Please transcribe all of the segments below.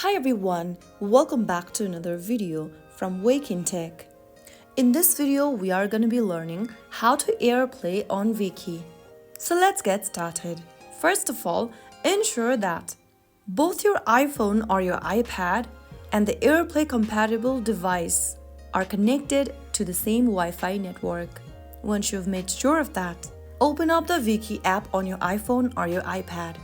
Hi everyone, welcome back to another video from Wake&Tech. In this video, we are going to be learning how to AirPlay on Viki. So let's get started. First of all, ensure that both your iPhone or your iPad and the AirPlay-compatible device are connected to the same Wi-Fi network. Once you've made sure of that, open up the Viki app on your iPhone or your iPad.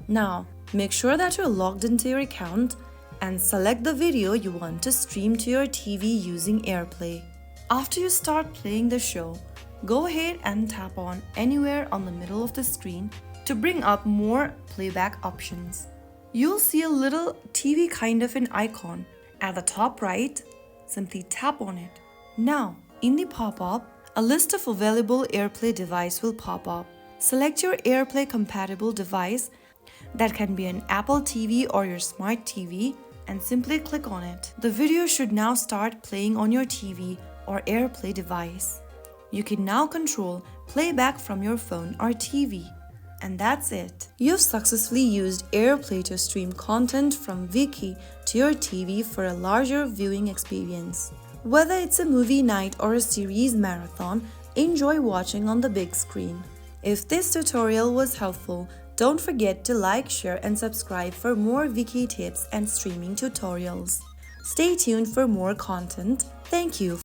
Now, make sure that you're logged into your account and select the video you want to stream to your TV using AirPlay. After you start playing the show, go ahead and tap on anywhere on the middle of the screen to bring up more playback options. You'll see a little TV kind of an icon at the top right. Simply tap on it. Now, in the pop-up, a list of available AirPlay devices will pop up. Select your AirPlay compatible device. That can be an Apple TV or your smart TV, and simply click on it. The video should now start playing on your TV or AirPlay device. You can now control playback from your phone or TV. And that's it. You've successfully used AirPlay to stream content from Viki to your TV for a larger viewing experience. Whether it's a movie night or a series marathon, enjoy watching on the big screen. If this tutorial was helpful, don't forget to like, share and subscribe for more Viki tips and streaming tutorials. Stay tuned for more content. Thank you.